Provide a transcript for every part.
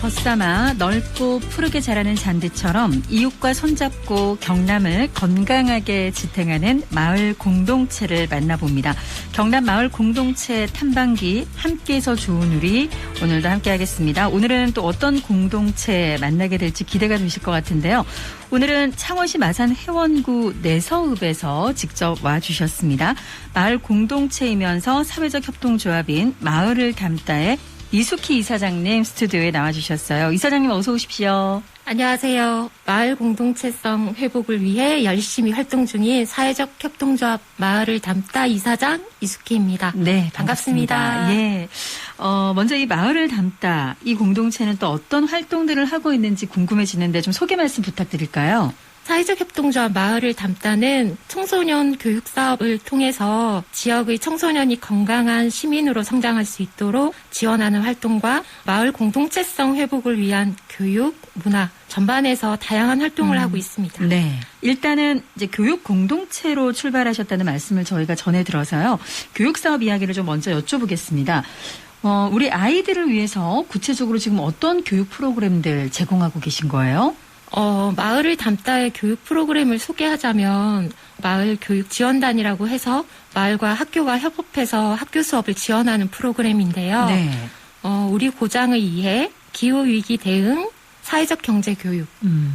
벗삼아 넓고 푸르게 자라는 잔디처럼 이웃과 손잡고 경남을 건강하게 지탱하는 마을 공동체를 만나봅니다. 경남 마을 공동체 탐방기 함께해서 좋은 우리 오늘도 함께하겠습니다. 오늘은 또 어떤 공동체 만나게 될지 기대가 되실 것 같은데요. 오늘은 창원시 마산 해원구 내서읍에서 직접 와주셨습니다. 마을 공동체이면서 사회적 협동조합인 마을을 담다의 이숙희 이사장님 스튜디오에 나와주셨어요. 이사장님 어서 오십시오. 안녕하세요. 마을 공동체성 회복을 위해 열심히 활동 중인 사회적 협동조합 마을을 담다 이사장 이숙희입니다. 네, 반갑습니다. 예. 먼저 이 마을을 담다 이 공동체는 또 어떤 활동들을 하고 있는지 궁금해지는데 좀 소개 말씀 부탁드릴까요? 사회적 협동조합 마을을 담다는 청소년 교육 사업을 통해서 지역의 청소년이 건강한 시민으로 성장할 수 있도록 지원하는 활동과 마을 공동체성 회복을 위한 교육, 문화 전반에서 다양한 활동을 하고 있습니다. 네. 일단은 이제 교육 공동체로 출발하셨다는 말씀을 저희가 전해 들어서요. 교육 사업 이야기를 좀 먼저 여쭤보겠습니다. 우리 아이들을 위해서 구체적으로 지금 어떤 교육 프로그램들 제공하고 계신 거예요? 마을을 담다의 교육 프로그램을 소개하자면 마을 교육 지원단이라고 해서 마을과 학교가 협업해서 학교 수업을 지원하는 프로그램인데요. 네. 우리 고장의 이해, 기후위기 대응, 사회적 경제 교육,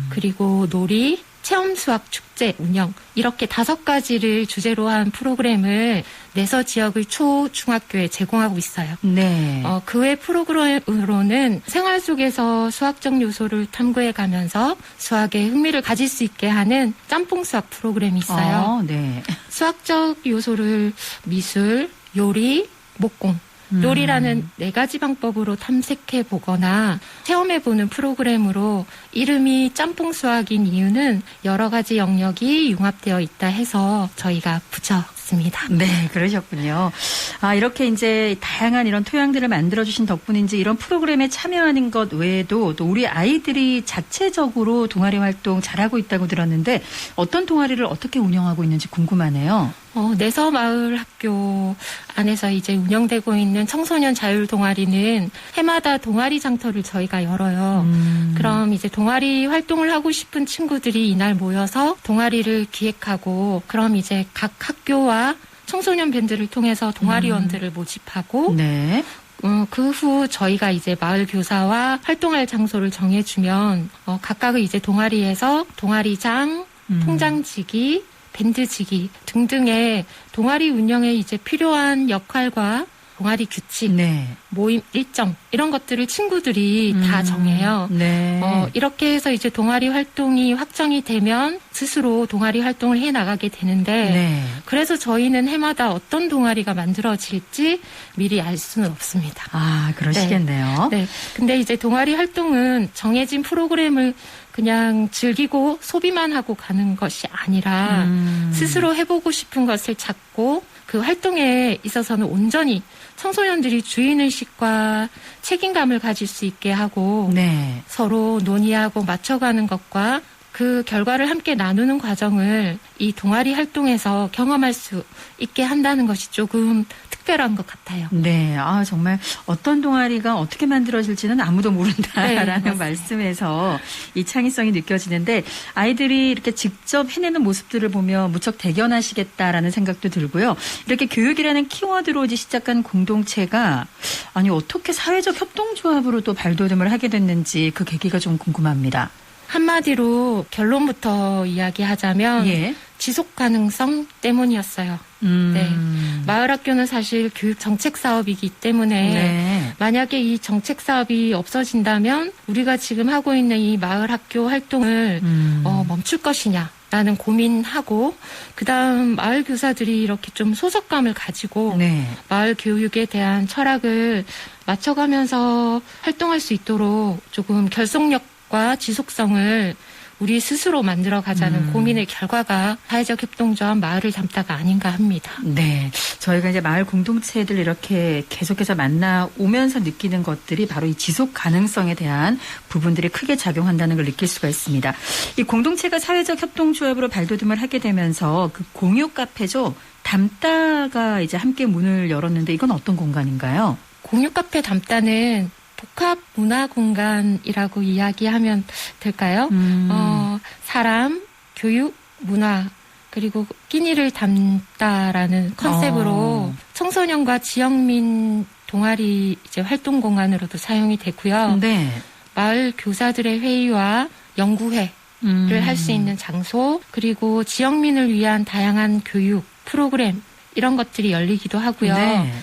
그리고 놀이, 체험 수학 축제 운영 이렇게 5가지를 주제로 한 프로그램을 내서 지역의 초, 중학교에 제공하고 있어요. 네. 그 외 프로그램으로는 생활 속에서 수학적 요소를 탐구해 가면서 수학에 흥미를 가질 수 있게 하는 짬뽕 수학 프로그램이 있어요. 네. 수학적 요소를 미술, 요리, 목공 요리라는 4가지 방법으로 탐색해 보거나 체험해 보는 프로그램으로 이름이 짬뽕 수학인 이유는 여러 가지 영역이 융합되어 있다 해서 저희가 붙였습니다. 네, 그러셨군요. 이렇게 이제 다양한 이런 토양들을 만들어주신 덕분인지 이런 프로그램에 참여하는 것 외에도 또 우리 아이들이 자체적으로 동아리 활동 잘하고 있다고 들었는데 어떤 동아리를 어떻게 운영하고 있는지 궁금하네요. 내서마을학교 안에서 이제 운영되고 있는 청소년 자율 동아리는 해마다 동아리 장터를 저희가 열어요. 그럼 이제 동아리 활동을 하고 싶은 친구들이 이날 모여서 동아리를 기획하고 그럼 이제 각 학교와 청소년 밴드를 통해서 동아리원들을 모집하고 네. 그 후 저희가 이제 마을 교사와 활동할 장소를 정해주면 각각의 이제 동아리에서 동아리장, 통장지기, 밴드지기 등등의 동아리 운영에 이제 필요한 역할과 동아리 규칙, 네. 모임 일정 이런 것들을 친구들이 다 정해요. 네. 이렇게 해서 이제 동아리 활동이 확정이 되면 스스로 동아리 활동을 해 나가게 되는데 네. 그래서 저희는 해마다 어떤 동아리가 만들어질지 미리 알 수는 없습니다. 그러시겠네요. 네. 근데 이제 동아리 활동은 정해진 프로그램을 그냥 즐기고 소비만 하고 가는 것이 아니라 스스로 해보고 싶은 것을 찾고 그 활동에 있어서는 온전히 청소년들이 주인의식과 책임감을 가질 수 있게 하고 네. 서로 논의하고 맞춰가는 것과 그 결과를 함께 나누는 과정을 이 동아리 활동에서 경험할 수 있게 한다는 것이 조금 특별한 것 같아요. 네. 정말 어떤 동아리가 어떻게 만들어질지는 아무도 모른다라는 네, 말씀에서 이 창의성이 느껴지는데 아이들이 이렇게 직접 해내는 모습들을 보며 무척 대견하시겠다라는 생각도 들고요. 이렇게 교육이라는 키워드로 이제 시작한 공동체가 어떻게 사회적 협동조합으로 또 발돋움을 하게 됐는지 그 계기가 좀 궁금합니다. 한마디로 결론부터 이야기하자면 예. 지속 가능성 때문이었어요. 네. 마을학교는 사실 교육 정책 사업이기 때문에 네. 만약에 이 정책 사업이 없어진다면 우리가 지금 하고 있는 이 마을학교 활동을 멈출 것이냐라는 고민하고 그다음 마을 교사들이 이렇게 좀 소속감을 가지고 네. 마을 교육에 대한 철학을 맞춰가면서 활동할 수 있도록 조금 결속력과 지속성을 우리 스스로 만들어가자는 고민의 결과가 사회적 협동조합 마을을 담다가 아닌가 합니다. 네, 저희가 이제 마을 공동체들 이렇게 계속해서 만나오면서 느끼는 것들이 바로 이 지속 가능성에 대한 부분들이 크게 작용한다는 걸 느낄 수가 있습니다. 이 공동체가 사회적 협동조합으로 발돋움을 하게 되면서 그 공유 카페죠. 담다가 이제 함께 문을 열었는데 이건 어떤 공간인가요? 공유 카페 담다는 복합 문화 공간이라고 이야기하면 될까요? 사람, 교육, 문화, 그리고 끼니를 담다라는 컨셉으로 청소년과 지역민 동아리 이제 활동 공간으로도 사용이 되고요. 네. 마을 교사들의 회의와 연구회를 할 수 있는 장소, 그리고 지역민을 위한 다양한 교육 프로그램 이런 것들이 열리기도 하고요. 네.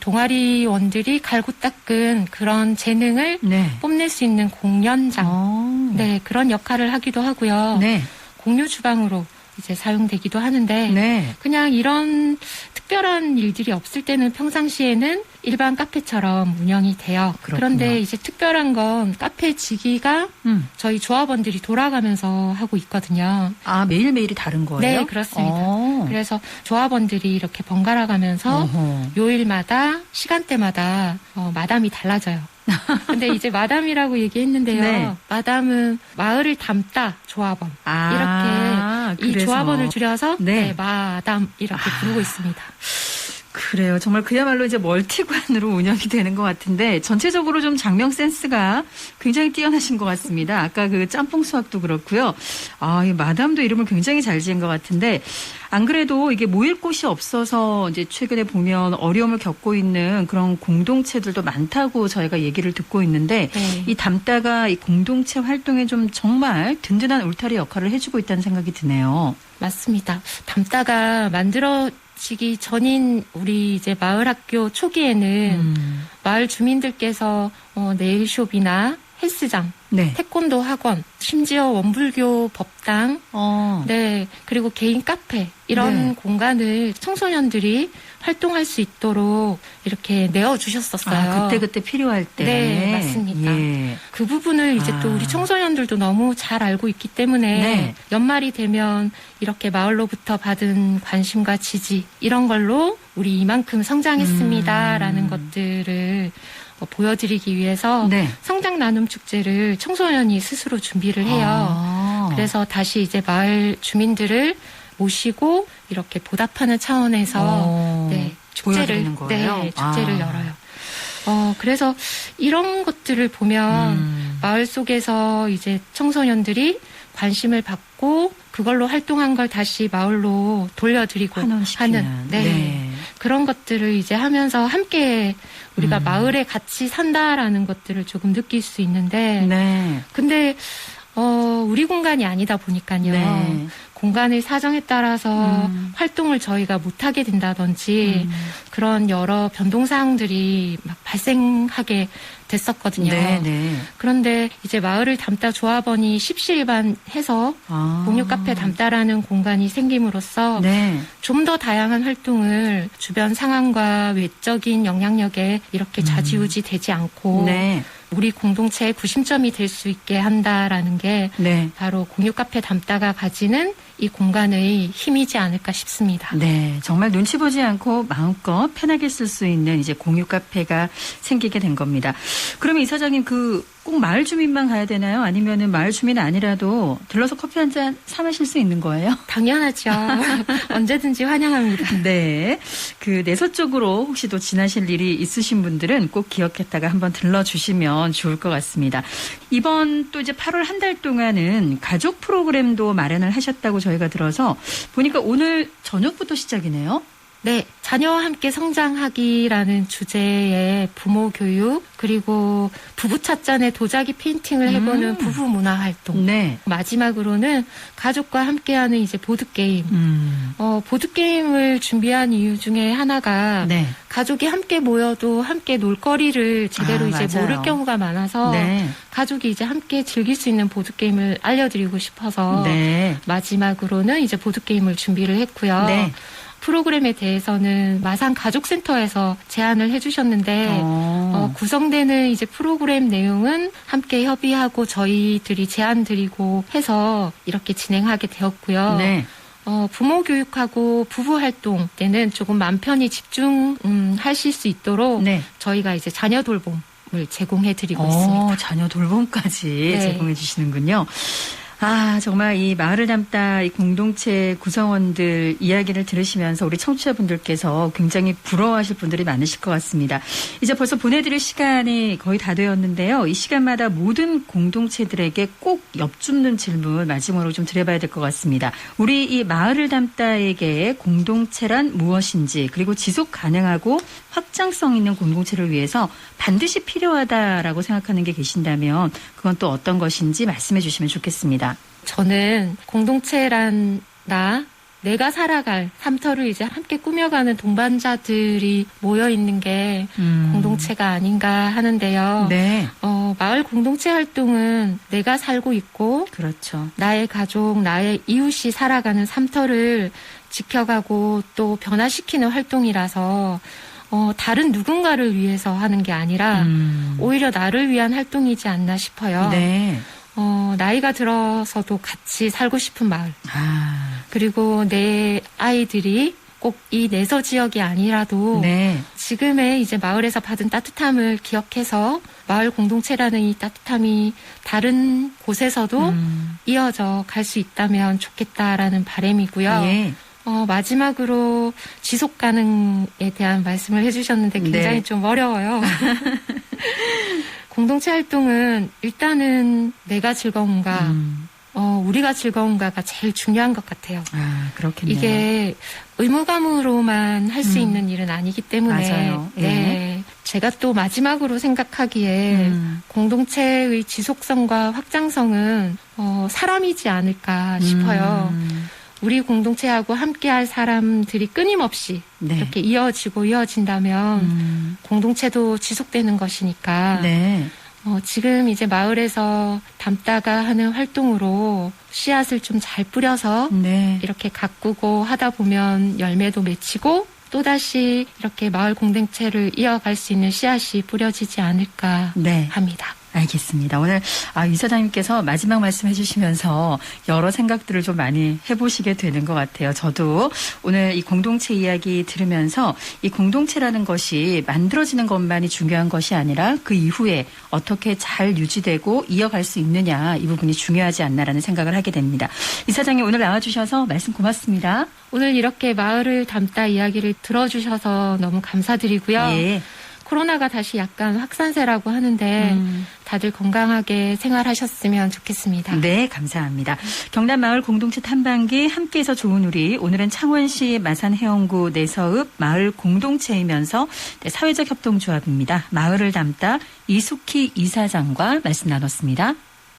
동아리원들이 갈고 닦은 그런 재능을 네. 뽐낼 수 있는 공연장, 네, 그런 역할을 하기도 하고요. 네. 공유 주방으로 이제 사용되기도 하는데, 네. 그냥 이런 특별한 일들이 없을 때는 평상시에는 일반 카페처럼 운영이 돼요. 그렇군요. 그런데 이제 특별한 건 카페 지기가 저희 조합원들이 돌아가면서 하고 있거든요. 아, 매일매일이 다른 거예요? 네, 그렇습니다. 그래서 조합원들이 이렇게 번갈아 가면서 요일마다, 시간대마다 마담이 달라져요. 근데 이제 마담이라고 얘기했는데요. 네. 마담은 마을을 담다 조합원. 이렇게 이 그래서. 조합원을 줄여서 네. 네, 마담 이렇게 부르고 있습니다. 그래요. 정말 그야말로 이제 멀티관으로 운영이 되는 것 같은데 전체적으로 좀 장명 센스가 굉장히 뛰어나신 것 같습니다. 아까 그 짬뽕 수학도 그렇고요. 이 마담도 이름을 굉장히 잘 지은 것 같은데 안 그래도 이게 모일 곳이 없어서 이제 최근에 보면 어려움을 겪고 있는 그런 공동체들도 많다고 저희가 얘기를 듣고 있는데 네. 이 담다가 이 공동체 활동에 좀 정말 든든한 울타리 역할을 해주고 있다는 생각이 드네요. 맞습니다. 담다가 만들어지기 전인 우리 이제 마을 학교 초기에는 마을 주민들께서 네일숍이나 헬스장, 네. 태권도 학원, 심지어 원불교 법당, 네, 그리고 개인 카페 이런 네. 공간을 청소년들이 활동할 수 있도록 이렇게 내어주셨었어요. 그때 필요할 때. 네, 맞습니다. 예. 그 부분을 이제 또 우리 청소년들도 너무 잘 알고 있기 때문에 네. 연말이 되면 이렇게 마을로부터 받은 관심과 지지 이런 걸로 우리 이만큼 성장했습니다라는 것들을 보여드리기 위해서 네. 성장 나눔 축제를 청소년이 스스로 준비를 해요. 그래서 다시 이제 마을 주민들을 모시고 이렇게 보답하는 차원에서 네, 축제를 열어요. 그래서 이런 것들을 보면 마을 속에서 이제 청소년들이 관심을 받고 그걸로 활동한 걸 다시 마을로 돌려드리고 하는 네. 그런 것들을 이제 하면서 함께 우리가 마을에 같이 산다라는 것들을 조금 느낄 수 있는데 네. 근데 우리 공간이 아니다 보니까요. 네. 공간의 사정에 따라서 활동을 저희가 못하게 된다든지 그런 여러 변동사항들이 막 발생하게 됐었거든요. 네. 그런데 이제 마을을 담다 조합원이 십시일반해서 공유 카페 담다라는 공간이 생김으로써 네. 좀 더 다양한 활동을 주변 상황과 외적인 영향력에 이렇게 좌지우지 되지 않고 네. 우리 공동체의 구심점이 될 수 있게 한다라는 게 네. 바로 공유 카페 담다가 가지는 이 공간의 힘이지 않을까 싶습니다. 네, 정말 눈치 보지 않고 마음껏 편하게 쓸 수 있는 이제 공유 카페가 생기게 된 겁니다. 그러면 이사장님 꼭 마을 주민만 가야 되나요? 아니면은 마을 주민 아니라도 들러서 커피 한 잔 사 마실 수 있는 거예요? 당연하죠. 언제든지 환영합니다. 네. 내서 쪽으로 혹시 또 지나실 일이 있으신 분들은 꼭 기억했다가 한번 들러주시면 좋을 것 같습니다. 이번 또 이제 8월 한 달 동안은 가족 프로그램도 마련을 하셨다고 저희가 들어서 보니까 오늘 저녁부터 시작이네요. 네, 자녀와 함께 성장하기라는 주제의 부모 교육 그리고 부부 찻잔에 도자기 페인팅을 해보는 부부 문화 활동. 네. 마지막으로는 가족과 함께하는 이제 보드 게임. 보드 게임을 준비한 이유 중에 하나가 네. 가족이 함께 모여도 함께 놀거리를 제대로 이제 맞아요. 모를 경우가 많아서 네. 가족이 이제 함께 즐길 수 있는 보드 게임을 알려드리고 싶어서 네. 마지막으로는 이제 보드 게임을 준비를 했고요. 네. 프로그램에 대해서는 마산 가족센터에서 제안을 해주셨는데 구성되는 이제 프로그램 내용은 함께 협의하고 저희들이 제안 드리고 해서 이렇게 진행하게 되었고요. 네. 부모 교육하고 부부 활동 때는 조금 맘 편히 집중하실 수 있도록 네. 저희가 이제 자녀 돌봄을 제공해드리고 있습니다. 자녀 돌봄까지 네. 제공해 주시는군요. 정말 이 마을을 담다 이 공동체 구성원들 이야기를 들으시면서 우리 청취자분들께서 굉장히 부러워하실 분들이 많으실 것 같습니다. 이제 벌써 보내드릴 시간이 거의 다 되었는데요. 이 시간마다 모든 공동체들에게 꼭 엿줍는 질문 마지막으로 좀 드려봐야 될 것 같습니다. 우리 이 마을을 담다에게 공동체란 무엇인지, 그리고 지속 가능하고 확장성 있는 공동체를 위해서 반드시 필요하다라고 생각하는 게 계신다면 그건 또 어떤 것인지 말씀해 주시면 좋겠습니다. 저는 공동체란 내가 살아갈 삶터를 이제 함께 꾸며가는 동반자들이 모여 있는 게 공동체가 아닌가 하는데요. 네. 마을 공동체 활동은 내가 살고 있고, 그렇죠. 나의 가족, 나의 이웃이 살아가는 삶터를 지켜가고 또 변화시키는 활동이라서 다른 누군가를 위해서 하는 게 아니라 오히려 나를 위한 활동이지 않나 싶어요. 네. 나이가 들어서도 같이 살고 싶은 마을. 그리고 내 아이들이 꼭 이 내서 지역이 아니라도 네. 지금의 이제 마을에서 받은 따뜻함을 기억해서 마을 공동체라는 이 따뜻함이 다른 곳에서도 이어져 갈 수 있다면 좋겠다라는 바람이고요. 예. 마지막으로 지속 가능에 대한 말씀을 해주셨는데 굉장히 네. 좀 어려워요. 공동체 활동은 일단은 내가 즐거운가, 우리가 즐거운가가 제일 중요한 것 같아요. 그렇겠네요. 이게 의무감으로만 할 수 있는 일은 아니기 때문에. 맞아요. 예. 네. 제가 또 마지막으로 생각하기에 공동체의 지속성과 확장성은 사람이지 않을까 싶어요. 우리 공동체하고 함께할 사람들이 끊임없이 네. 이렇게 이어진다면 공동체도 지속되는 것이니까 네. 지금 이제 마을에서 담다가 하는 활동으로 씨앗을 좀 잘 뿌려서 네. 이렇게 가꾸고 하다 보면 열매도 맺히고 또다시 이렇게 마을 공동체를 이어갈 수 있는 씨앗이 뿌려지지 않을까 네. 합니다. 알겠습니다. 오늘 이사장님께서 마지막 말씀해 주시면서 여러 생각들을 좀 많이 해보시게 되는 것 같아요. 저도 오늘 이 공동체 이야기 들으면서 이 공동체라는 것이 만들어지는 것만이 중요한 것이 아니라 그 이후에 어떻게 잘 유지되고 이어갈 수 있느냐, 이 부분이 중요하지 않나라는 생각을 하게 됩니다. 이사장님 오늘 나와주셔서 말씀 고맙습니다. 오늘 이렇게 마을을 담다 이야기를 들어주셔서 너무 감사드리고요. 예. 코로나가 다시 약간 확산세라고 하는데 다들 건강하게 생활하셨으면 좋겠습니다. 네, 감사합니다. 경남마을 공동체 탐방기 함께해서 좋은 우리, 오늘은 창원시 마산해영구 내서읍 마을 공동체이면서 사회적 협동조합입니다. 마을을 담다 이숙희 이사장과 말씀 나눴습니다.